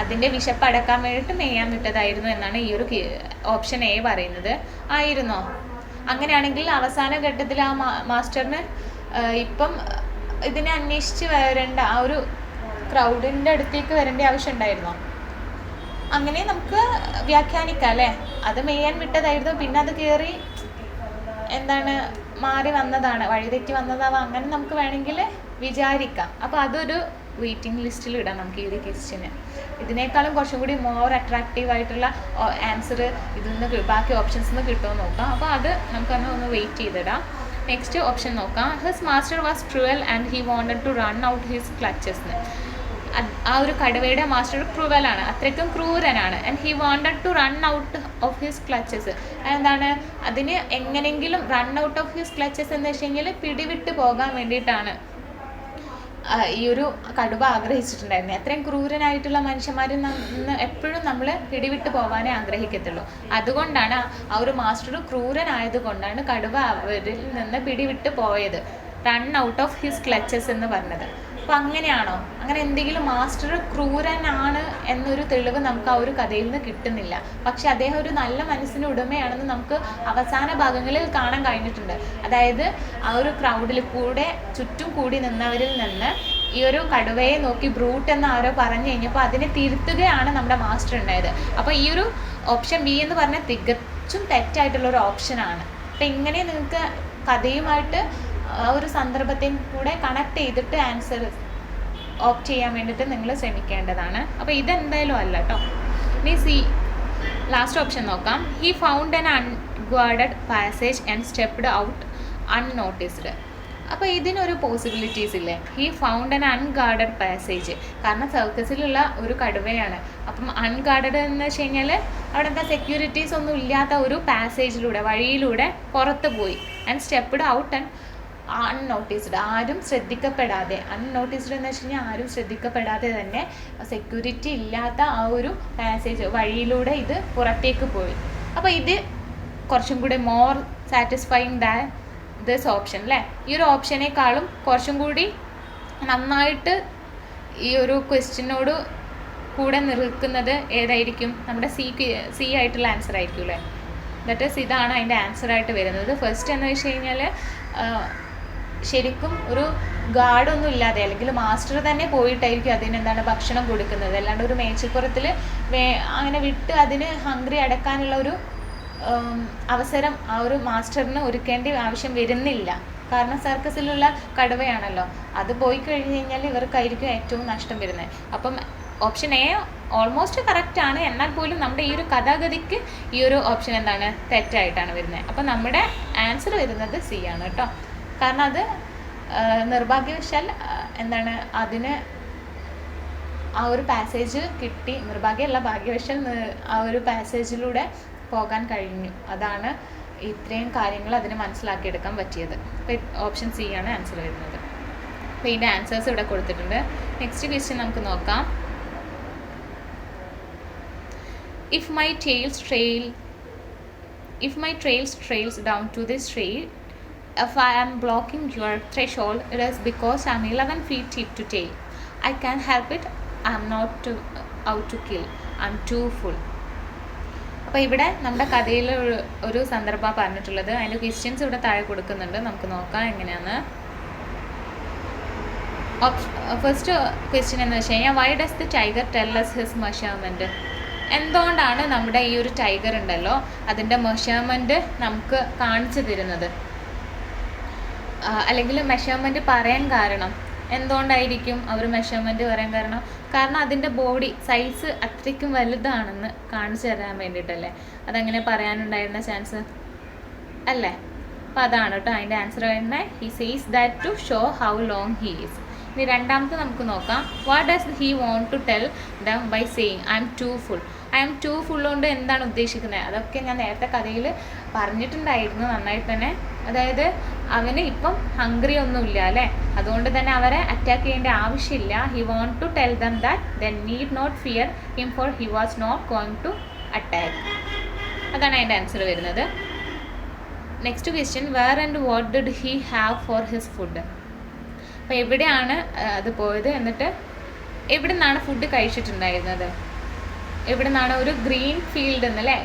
Speaker 1: അതിൻ്റെ വിശപ്പ് അടക്കാൻ വേണ്ടിയിട്ട് മേയാൻ വിട്ടതായിരുന്നു എന്നാണ് ഈ ഒരു ഓപ്ഷൻ എ പറയുന്നത്. ആയിരുന്നോ? അങ്ങനെയാണെങ്കിൽ അവസാന ഘട്ടത്തിൽ ആ മാസ്റ്ററിന് ഇപ്പം ഇതിനെ അന്വേഷിച്ച് വരേണ്ട, ആ ഒരു ക്രൗഡിൻ്റെ അടുത്തേക്ക് വരേണ്ട ആവശ്യം ഉണ്ടായിരുന്നോ? അങ്ങനെ നമുക്ക് വ്യാഖ്യാനിക്കാം അല്ലേ. അത് മേയാൻ വിട്ടതായിരുന്നു, പിന്നെ അത് കയറി എന്താണ് മാറി വന്നതാണ്, വഴിതെറ്റി വന്നതാവാം, അങ്ങനെ നമുക്ക് വേണമെങ്കിൽ വിചാരിക്കാം. അപ്പോൾ അതൊരു വെയിറ്റിംഗ് ലിസ്റ്റിൽ ഇടാം നമുക്ക് ഈ ഒരു ക്വസ്റ്റ്യന്. ഇതിനേക്കാളും കുറച്ചും കൂടി മോർ അട്രാക്റ്റീവ് ആയിട്ടുള്ള ആൻസർ ഇതിൽ നിന്ന് ബാക്കി ഓപ്ഷൻസിൽ നിന്ന് കിട്ടുമെന്ന് നോക്കാം. അപ്പോൾ അത് നമുക്കൊന്ന് വെയിറ്റ് ചെയ്തിടാം. നെക്സ്റ്റ് ഓപ്ഷൻ നോക്കാം. His master was cruel and he wanted to run out his clutches. ആ ഒരു കടുവയുടെ മാസ്റ്റർ ക്രൂവലാണ്, അത്രയ്ക്കും ക്രൂരനാണ്. And he wanted to run out of his clutches. എന്താണ്, അതിന് എങ്ങനെയെങ്കിലും run out of his clutches എന്ന് വെച്ച് കഴിഞ്ഞാൽ പിടിവിട്ട് പോകാൻ വേണ്ടിയിട്ടാണ് ഈ ഒരു കടുവ ആഗ്രഹിച്ചിട്ടുണ്ടായിരുന്നത്. അത്രയും ക്രൂരനായിട്ടുള്ള മനുഷ്യന്മാരിൽ നിന്ന് എപ്പോഴും നമ്മൾ പിടിവിട്ട് പോകാനേ ആഗ്രഹിക്കത്തുള്ളൂ. അതുകൊണ്ടാണ് ആ ഒരു മാസ്റ്റർ ക്രൂരനായതുകൊണ്ടാണ് കടുവ അവരിൽ നിന്ന് പിടിവിട്ട് പോയത്, run out of his clutches എന്ന് പറഞ്ഞത്. അപ്പോൾ അങ്ങനെയാണോ? അങ്ങനെ എന്തെങ്കിലും മാസ്റ്റർ ക്രൂരനാണ് എന്നൊരു തെളിവ് നമുക്ക് ആ ഒരു കഥയിൽ നിന്ന് കിട്ടുന്നില്ല. പക്ഷെ അദ്ദേഹം ഒരു നല്ല മനസ്സിന് ഉടമയാണെന്ന് നമുക്ക് അവസാന ഭാഗങ്ങളിൽ കാണാൻ കഴിഞ്ഞിട്ടുണ്ട്. അതായത് ആ ഒരു ക്രൗഡിൽ കൂടെ ചുറ്റും കൂടി നിന്നവരിൽ നിന്ന് ഈ ഒരു കടുവയെ നോക്കി ബ്രൂട്ട് എന്ന് ആരോ പറഞ്ഞു കഴിഞ്ഞപ്പോൾ അതിനെ തിരുത്തുകയാണ് നമ്മുടെ മാസ്റ്റർ ഉണ്ടായത്. അപ്പോൾ ഈ ഒരു ഓപ്ഷൻ ബി എന്ന് പറഞ്ഞാൽ തികച്ചും തെറ്റായിട്ടുള്ളൊരു ഓപ്ഷനാണ്. അപ്പം ഇങ്ങനെ നിങ്ങൾക്ക് കഥയുമായിട്ട് ആ ഒരു സന്ദർഭത്തിൽ കൂടെ കണക്ട് ചെയ്തിട്ട് ആൻസർ ഓപ്റ്റ് ചെയ്യാൻ വേണ്ടിയിട്ട് നിങ്ങൾ ശ്രമിക്കേണ്ടതാണ്. അപ്പോൾ ഇതെന്തായാലും അല്ല കേട്ടോ. ഇനി സി, ലാസ്റ്റ് ഓപ്ഷൻ നോക്കാം. He found an unguarded passage and stepped out unnoticed. അപ്പോൾ ഇതിനൊരു പോസിബിലിറ്റീസ് ഇല്ലേ? He found an unguarded passage, കാരണം സർക്കസിലുള്ള ഒരു കടുവയാണ്. അപ്പം അൺഗാർഡഡ് എന്ന് വെച്ച് കഴിഞ്ഞാൽ അവിടെ എന്താ, സെക്യൂരിറ്റീസ് ഒന്നും ഇല്ലാത്ത ഒരു പാസേജിലൂടെ, വഴിയിലൂടെ പുറത്ത് പോയി. And stepped out and unnoticed, ആരും ശ്രദ്ധിക്കപ്പെടാതെ. അൺനോട്ടീസ്ഡ് എന്ന് വെച്ച് കഴിഞ്ഞാൽ ആരും ശ്രദ്ധിക്കപ്പെടാതെ തന്നെ സെക്യൂരിറ്റി ഇല്ലാത്ത ആ ഒരു പാസേജ് വഴിയിലൂടെ ഇത് പുറത്തേക്ക് പോയി. അപ്പോൾ ഇത് കുറച്ചും കൂടി more satisfying than this option അല്ലേ. ഈ ഒരു ഓപ്ഷനേക്കാളും കുറച്ചും കൂടി നന്നായിട്ട് ഈ ഒരു ക്വസ്റ്റ്യനോട് കൂടെ നിൽക്കുന്നത് ഏതായിരിക്കും? നമ്മുടെ സി ആയിട്ടുള്ള ആൻസർ ആയിരിക്കും അല്ലേ. ദാറ്റ് ഈസ് ഇതാണ് അതിൻ്റെ ആൻസറായിട്ട് വരുന്നത്. ഫസ്റ്റ് എന്ന് വെച്ച് കഴിഞ്ഞാൽ ശരിക്കും ഒരു ഗാർഡൊന്നും ഇല്ലാതെ അല്ലെങ്കിൽ മാസ്റ്റർ തന്നെ പോയിട്ടായിരിക്കും അതിനെന്താണ് ഭക്ഷണം കൊടുക്കുന്നത്. അല്ലാണ്ട് ഒരു മേച്ചിപ്പുറത്തിൽ അങ്ങനെ വിട്ട് അതിന് ഹംഗ്രി അടക്കാനുള്ള ഒരു അവസരം ആ ഒരു മാസ്റ്ററിന് ഒരുക്കേണ്ട ആവശ്യം വരുന്നില്ല. കാരണം സർക്കസിലുള്ള കടുവയാണല്ലോ, അത് പോയി കഴിഞ്ഞ് കഴിഞ്ഞാൽ ഇവർക്കായിരിക്കും ഏറ്റവും നഷ്ടം വരുന്നത്. അപ്പം ഓപ്ഷൻ എ ഓൾമോസ്റ്റ് കറക്റ്റാണ്, എന്നാൽ പോലും നമ്മുടെ ഈ ഒരു കഥാഗതിക്ക് ഈ ഒരു ഓപ്ഷൻ എന്താണ് തെറ്റായിട്ടാണ് വരുന്നത്. അപ്പം നമ്മുടെ ആൻസർ വരുന്നത് സി ആണ് കേട്ടോ. കാരണം അത് നിർഭാഗ്യവശാൽ എന്താണ് അതിന് ആ ഒരു പാസേജ് കിട്ടി, നിർഭാഗ്യമല്ല ഭാഗ്യവശാൽ ആ ഒരു പാസേജിലൂടെ പോകാൻ കഴിഞ്ഞു. അതാണ് ഇത്രയും കാര്യങ്ങൾ അതിന് മനസ്സിലാക്കിയെടുക്കാൻ പറ്റിയത്. അപ്പോൾ ഓപ്ഷൻ സി ആണ് ആൻസർ വരുന്നത്. അപ്പോൾ ഇതിൻ്റെ ആൻസേഴ്സ് ഇവിടെ കൊടുത്തിട്ടുണ്ട്. നെക്സ്റ്റ് ക്വസ്റ്റ്യൻ നമുക്ക് നോക്കാം. If my trail trails down to this tree, if I am blocking your threshold, it is because I am 11 feet tip to tail. I can't help it. I am not out to kill. I am too full. അപ്പോൾ ഇവിടെ നമ്മുടെ കഥയിൽ ഒരു സന്ദർഭം പറഞ്ഞിട്ടുള്ളത്. അതിൻ്റെ questions ഇവിടെ താഴെ കൊടുക്കുന്നുണ്ട്, നമുക്ക് നോക്കാം എങ്ങനെയാന്ന്. ഫസ്റ്റ് ക്വസ്റ്റ്യൻ എന്ന് വെച്ച് കഴിഞ്ഞാൽ why does the tiger tell us his measurement? എന്തുകൊണ്ടാണ് നമ്മുടെ ഈ ഒരു ടൈഗർ ഉണ്ടല്ലോ അതിൻ്റെ മെഷർമെൻറ്റ് നമുക്ക് കാണിച്ചു തരുന്നത്, അല്ലെങ്കിൽ മെഷർമെൻറ്റ് പറയാൻ കാരണം എന്തുകൊണ്ടായിരിക്കും അവർ മെഷർമെൻറ്റ് പറയാൻ കാരണം? കാരണം അതിൻ്റെ ബോഡി സൈസ് അത്രയ്ക്കും വലുതാണെന്ന് കാണിച്ചു തരാൻ വേണ്ടിയിട്ടല്ലേ. അതെങ്ങനെ പറയാനുണ്ടായിരുന്ന ചാൻസ് അല്ലേ? അപ്പോൾ അതാണ് കേട്ടോ അതിൻ്റെ ആൻസർ വരുന്നത്. He says that to show how long he is. ഇനി രണ്ടാമത്തെ നമുക്ക് നോക്കാം. What does he want to tell them by saying I'm too full? I'm too full കൊണ്ട് എന്താണ് ഉദ്ദേശിക്കുന്നത്? അതൊക്കെ ഞാൻ നേരത്തെ കഥയിൽ പറഞ്ഞിട്ടുണ്ടായിരുന്നു നന്നായിട്ട് തന്നെ. അതായത് അവന് ഇപ്പം ഹംഗ്രി ഒന്നുമില്ല അല്ലേ, അതുകൊണ്ട് തന്നെ അവരെ അറ്റാക്ക് ചെയ്യേണ്ട ആവശ്യമില്ല. He want to tell them that then need not fear him for he was not going to attack. അതാണ് അതിൻ്റെ ആൻസർ വരുന്നത്. Next question, where and what did he have for his food? അപ്പോൾ എവിടെയാണ് അത് പോയത്, എന്നിട്ട് എവിടെ നിന്നാണ് ഫുഡ് കഴിച്ചിട്ടുണ്ടായിരുന്നത്? എവിടെ നിന്നാണ്? ഒരു ഗ്രീൻ ഫീൽഡ് എന്നല്ലേ,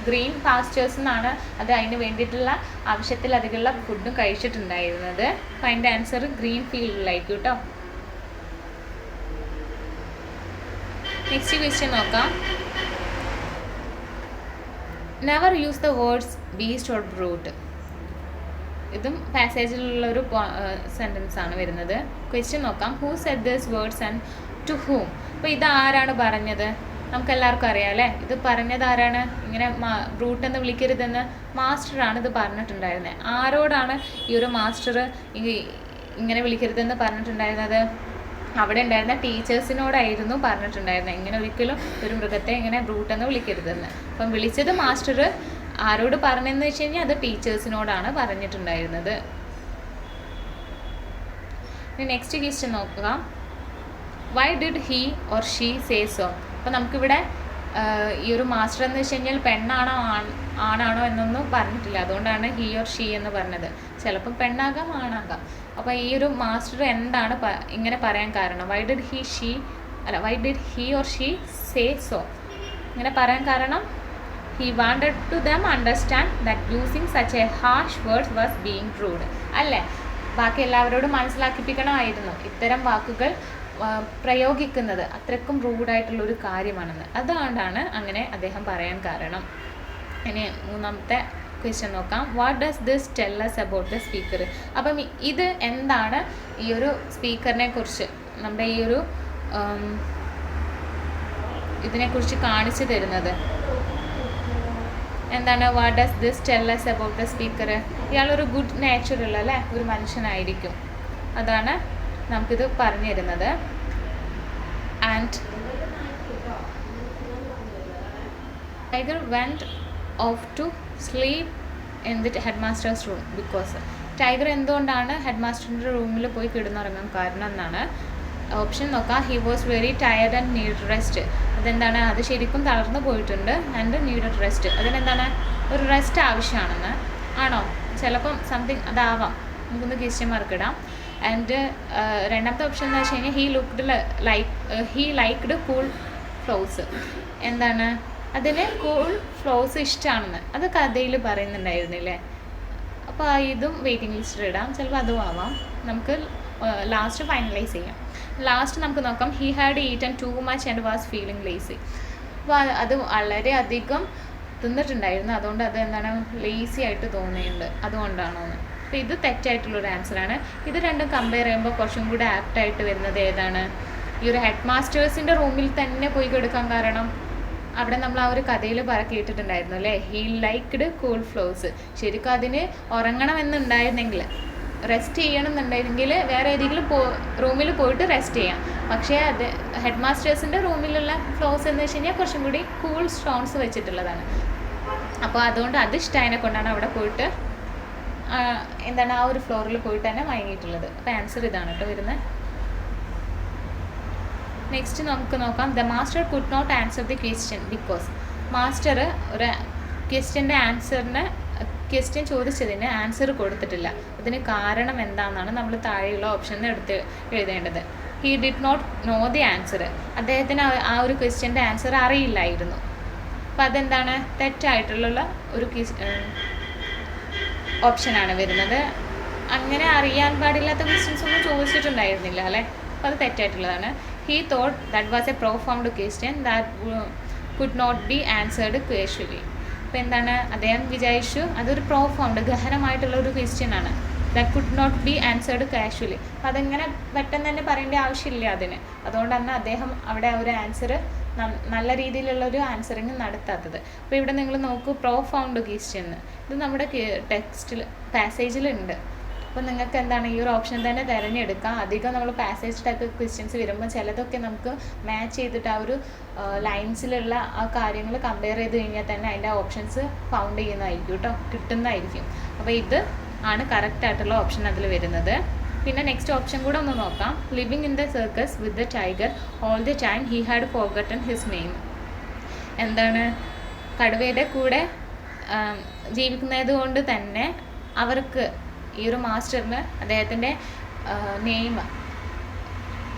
Speaker 1: ഗ്രീൻ പാസ്റ്റേഴ്സ് എന്നാണ് അത് അതിന് വേണ്ടിയിട്ടുള്ള ആവശ്യത്തിലധികമുള്ള ഫുഡും കഴിച്ചിട്ടുണ്ടായിരുന്നത്. അപ്പം അതിൻ്റെ ആൻസർ ഗ്രീൻ ഫീൽഡിലായിരിക്കും കേട്ടോ. നെക്സ്റ്റ് ക്വസ്റ്റ്യൻ നോക്കാം. Never use the words beast or brute. ഇതും പാസേജിലുള്ളൊരു സെൻറ്റൻസ് ആണ് വരുന്നത്. ക്വസ്റ്റ്യൻ നോക്കാം. Who said this words and to whom? അപ്പോൾ ഇത് ആരാണ് പറഞ്ഞത്? നമുക്കെല്ലാവർക്കും അറിയാം അല്ലേ. ഇത് പറഞ്ഞത് ആരാണ്? ഇങ്ങനെ ബ്രൂട്ട് എന്ന് വിളിക്കരുതെന്ന് മാസ്റ്ററാണ് ഇത് പറഞ്ഞിട്ടുണ്ടായിരുന്നത്. ആരോടാണ് ഈ ഒരു മാസ്റ്റർ ഇങ്ങനെ വിളിക്കരുതെന്ന് പറഞ്ഞിട്ടുണ്ടായിരുന്നത്? അവിടെ ഉണ്ടായിരുന്ന ടീച്ചേഴ്സിനോടായിരുന്നു പറഞ്ഞിട്ടുണ്ടായിരുന്നത്. ഇങ്ങനെ ഒരിക്കലും ഒരു മൃഗത്തെ ഇങ്ങനെ ബ്രൂട്ടെന്ന് വിളിക്കരുതെന്ന്. അപ്പം വിളിച്ചത് മാസ്റ്റർ ആരോട് പറഞ്ഞെന്ന് വെച്ച് കഴിഞ്ഞാൽ അത് ടീച്ചേഴ്സിനോടാണ് പറഞ്ഞിട്ടുണ്ടായിരുന്നത്. ഇനി നെക്സ്റ്റ് ക്വസ്റ്റ്യൻ നോക്കുക. Why did he or she say so? അപ്പോൾ നമുക്കിവിടെ ഈ ഒരു മാസ്റ്റർ എന്ന് വെച്ച് കഴിഞ്ഞാൽ പെണ്ണാണോ ആണാണോ എന്നൊന്നും പറഞ്ഞിട്ടില്ല, അതുകൊണ്ടാണ് ഹി ഓർ ഷീ എന്ന് പറഞ്ഞത്. ചിലപ്പം പെണ്ണാകാം ആണാകാം. അപ്പോൾ ഈ ഒരു മാസ്റ്റർ എന്താണ് ഇങ്ങനെ പറയാൻ കാരണം? Why did he or she say so? ഇങ്ങനെ പറയാൻ കാരണം he wanted to them understand that using such a harsh words was being rude. അല്ലേ, ബാക്കി എല്ലാവരോടും മനസ്സിലാക്കിപ്പിക്കണമായിരുന്നു ഇത്തരം വാക്കുകൾ പ്രയോഗിക്കുന്നത് അത്രയ്ക്കും റൂഡായിട്ടുള്ളൊരു കാര്യമാണെന്ന്. അതുകൊണ്ടാണ് അങ്ങനെ അദ്ദേഹം പറയാൻ കാരണം. ഇനി മൂന്നാമത്തെ ക്വസ്റ്റ്യൻ നോക്കാം. What does this tell us about the speaker? അപ്പം ഇത് എന്താണ് ഈ ഒരു സ്പീക്കറിനെ കുറിച്ച്, നമ്മുടെ ഈ ഒരു ഇതിനെക്കുറിച്ച് കാണിച്ചു തരുന്നത് എന്താണ്? What does this tell us about the speaker? ഇയാളൊരു ഗുഡ് നേച്ചറുള്ള അല്ലേ ഒരു മനുഷ്യനായിരിക്കും, അതാണ് നമുക്കിത് പറഞ്ഞു തരുന്നത്. And tiger went off to sleep in the head master's room because. Tiger എന്തുകൊണ്ടാണ് ഹെഡ് മാസ്റ്ററിൻ്റെ റൂമിൽ പോയി കിടന്നുറങ്ങാൻ കാരണം എന്നാണ് ഓപ്ഷൻ നോക്കാം. He was very tired and need rest. അതെന്താണ്? അത് ശരിക്കും തളർന്നു പോയിട്ടുണ്ട്. ആൻഡ് നീഡഡ് റെസ്റ്റ്, അതിനെന്താണ്? ഒരു റെസ്റ്റ് ആവശ്യമാണെന്ന് ആണോ? ചിലപ്പം സംതിങ് അതാവാം, നമുക്കൊന്ന് ക്വസ്റ്റ്യൻ മാർക്ക് ഇടാം. ആൻഡ് രണ്ടാമത്തെ ഓപ്ഷൻ എന്ന് വെച്ച് കഴിഞ്ഞാൽ ഹി ലൈക്ക്ഡ് കൂൾ ക്ലോത്ത്സ്. എന്താണ്? അതിന് കൂൾ ഫ്ലോസ് ഇഷ്ടമാണെന്ന് അത് കഥയിൽ പറയുന്നുണ്ടായിരുന്നില്ലേ. അപ്പോൾ ഇതും വെയിറ്റിംഗ് ലിസ്റ്റിൽ ഇടാം, ചിലപ്പോൾ അതും ആവാം. നമുക്ക് ലാസ്റ്റ് ഫൈനലൈസ് ചെയ്യാം. ലാസ്റ്റ് നമുക്ക് നോക്കാം. He had eaten too much and was feeling lazy. അപ്പോൾ അത് വളരെയധികം തിന്നിട്ടുണ്ടായിരുന്നു, അതുകൊണ്ട് അത് എന്താണ് ലേസി ആയിട്ട് തോന്നിയിട്ടുണ്ട്, അതുകൊണ്ടാണോ എന്ന്. അപ്പോൾ ഇത് തെറ്റായിട്ടുള്ളൊരു ആൻസറാണ്. ഇത് രണ്ടും കമ്പയർ ചെയ്യുമ്പോൾ കുറച്ചും കൂടി ആപ്റ്റായിട്ട് വരുന്നത് ഏതാണ്? ഈ ഒരു ഹെഡ് മാസ്റ്റേഴ്സിൻ്റെ റൂമിൽ തന്നെ പോയി കൊടുക്കാൻ കാരണം അവിടെ നമ്മൾ ആ ഒരു കഥയിൽ കേട്ടിട്ടുണ്ടായിരുന്നു അല്ലേ, ഹീ ലൈക്ക്ഡ് കൂൾ ഫ്ലോസ്. ശരിക്കും അതിന് ഉറങ്ങണമെന്നുണ്ടായിരുന്നെങ്കിൽ, റെസ്റ്റ് ചെയ്യണമെന്നുണ്ടെങ്കിൽ വേറെ ഏതെങ്കിലും റൂമിൽ പോയിട്ട് റെസ്റ്റ് ചെയ്യാം. പക്ഷേ അത് ഹെഡ് മാസ്റ്റേഴ്സിൻ്റെ റൂമിലുള്ള ഫ്ലോസ് എന്ന് വെച്ച് കഴിഞ്ഞാൽ കുറച്ചും കൂടി കൂൾ സ്റ്റോൺസ് വെച്ചിട്ടുള്ളതാണ്. അപ്പോൾ അതുകൊണ്ട് അത് ഇഷ്ടമായതിനെ കൊണ്ടാണ് അവിടെ പോയിട്ട് എന്താണ് ആ ഒരു ഫ്ലോറിൽ പോയിട്ട് തന്നെ മയങ്ങിയിട്ടുള്ളത്. അപ്പോൾ ആൻസർ ഇതാണ് കേട്ടോ വരുന്നത്. നെക്സ്റ്റ് നമുക്ക് നോക്കാം. The master could not answer the question because. Master ഒരു ക്വസ്റ്റ്യൻ ചോദിച്ചതിന് ആൻസർ കൊടുത്തിട്ടില്ല. അതിന് കാരണം എന്താണെന്നാണ് നമ്മൾ താഴെയുള്ള ഓപ്ഷനിൽ എടുത്ത് എഴുതേണ്ടത്. He did not know the answer. അദ്ദേഹത്തിന് ആ ഒരു ക്വസ്റ്റ്യൻ്റെ ആൻസർ അറിയില്ലായിരുന്നു. അപ്പോൾ അതെന്താണ് തെറ്റായിട്ടുള്ള ഒരു ഓപ്ഷനാണ് വരുന്നത്. അങ്ങനെ അറിയാൻ പാടില്ലാത്ത ക്വസ്റ്റ്യൻസ് ഒന്നും ചോദിച്ചിട്ടുണ്ടായിരുന്നില്ല അല്ലേ, അപ്പോൾ അത് തെറ്റായിട്ടുള്ളതാണ്. He thought that was a profound question that could not be answered casually. അപ്പോൾ എന്താണ് അദ്ദേഹം വിചാരിച്ചു അതൊരു പ്രൊഫൗണ്ട് ഗഹനമായിട്ടുള്ള ഒരു ക്വസ്റ്റ്യൻ ആണ്, that could not be answered casually. അപ്പോൾ അതെങ്ങനെ പെട്ടെന്ന് തന്നെ പറയേണ്ട ആവശ്യമില്ല അതിന്. അതുകൊണ്ടാണ് അദ്ദേഹം അവിടെ ഒരു ആൻസർ നല്ല രീതിയിലുള്ളൊരു ആൻസറിങ് നടത്താത്തത്. അപ്പോൾ ഇവിടെ നിങ്ങൾ നോക്കൂ, പ്രൊഫൗണ്ട് ക്വസ്റ്റ്യൻ ഇത് നമ്മുടെ ടെക്സ്റ്റിൽ പാസേജിലുണ്ട്. അപ്പോൾ നിങ്ങൾക്ക് എന്താണ് ഈ ഒരു ഓപ്ഷൻ തന്നെ തിരഞ്ഞെടുക്കാം. അധികം നമ്മൾ പാസേജ് ടൈപ്പ് ക്വസ്റ്റ്യൻസ് വരുമ്പോൾ ചിലതൊക്കെ നമുക്ക് മാച്ച് ചെയ്തിട്ട് ആ ഒരു ലൈൻസിലുള്ള ആ കാര്യങ്ങൾ കമ്പയർ ചെയ്ത് കഴിഞ്ഞാൽ തന്നെ അതിൻ്റെ ഓപ്ഷൻസ് ഫൗണ്ട് ചെയ്യുന്നതായിരിക്കും കേട്ടോ, കിട്ടുന്നതായിരിക്കും. അപ്പോൾ ഇത് ആണ് കറക്റ്റ് ആയിട്ടുള്ള ഓപ്ഷൻ അതിൽ വരുന്നത്. പിന്നെ നെക്സ്റ്റ് ഓപ്ഷൻ കൂടെ ഒന്ന് നോക്കാം. Living in the circus with the tiger all the time he had forgotten his name. എന്താണ് കടുവയുടെ കൂടെ ജീവിക്കുന്നത് കൊണ്ട് തന്നെ അവർക്ക് ഈ ഒരു മാസ്റ്ററിന് അദ്ദേഹത്തിൻ്റെ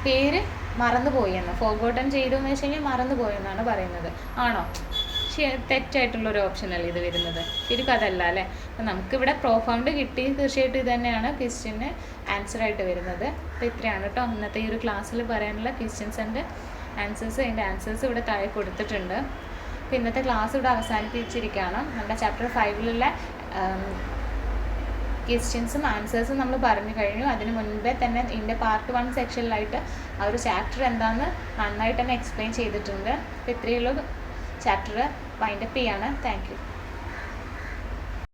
Speaker 1: പേര് മറന്നുപോയെന്ന്, ഫോർഗോട്ടൺ ചെയ്തു എന്ന് വെച്ച് കഴിഞ്ഞാൽ മറന്നുപോയെന്നാണ് പറയുന്നത്. ആണോ? തെറ്റായിട്ടുള്ളൊരു ഓപ്ഷനല്ലേ ഇത് വരുന്നത്, ശരിക്കും അതല്ല അല്ലേ. അപ്പം നമുക്കിവിടെ പ്രൊഫൗണ്ട് കിട്ടി, തീർച്ചയായിട്ടും ഇത് തന്നെയാണ് ക്വസ്റ്റ്യന് ആൻസറായിട്ട് വരുന്നത്. അപ്പോൾ ഇത്രയാണ് കേട്ടോ ഇന്നത്തെ ഈ ഒരു ക്ലാസ്സിൽ പറയാനുള്ള ക്വസ്റ്റ്യൻസ് ആൻഡ് ആൻസേഴ്സ്. അതിൻ്റെ ആൻസേഴ്സ് ഇവിടെ താഴെ കൊടുത്തിട്ടുണ്ട്. അപ്പോൾ ഇന്നത്തെ ക്ലാസ് ഇവിടെ അവസാനിപ്പിച്ചിരിക്കുകയാണ്. നമ്മുടെ ചാപ്റ്റർ 5ലുള്ള ക്വസ്റ്റ്യൻസും ആൻസേഴ്സും നമ്മൾ പറഞ്ഞു കഴിഞ്ഞു. അതിന് മുൻപേ തന്നെ ഇതിൻ്റെ പാർട്ട് 1 സെക്ഷനിലായിട്ട് ആ ഒരു ചാപ്റ്റർ എന്താണെന്ന് നന്നായിട്ട് തന്നെ എക്സ്പ്ലെയിൻ ചെയ്തിട്ടുണ്ട്. അപ്പോൾ ഇത്രയുള്ളൂ ചാപ്റ്റർ വൈൻഡപ്പ് ചെയ്യാണ്. Thank you.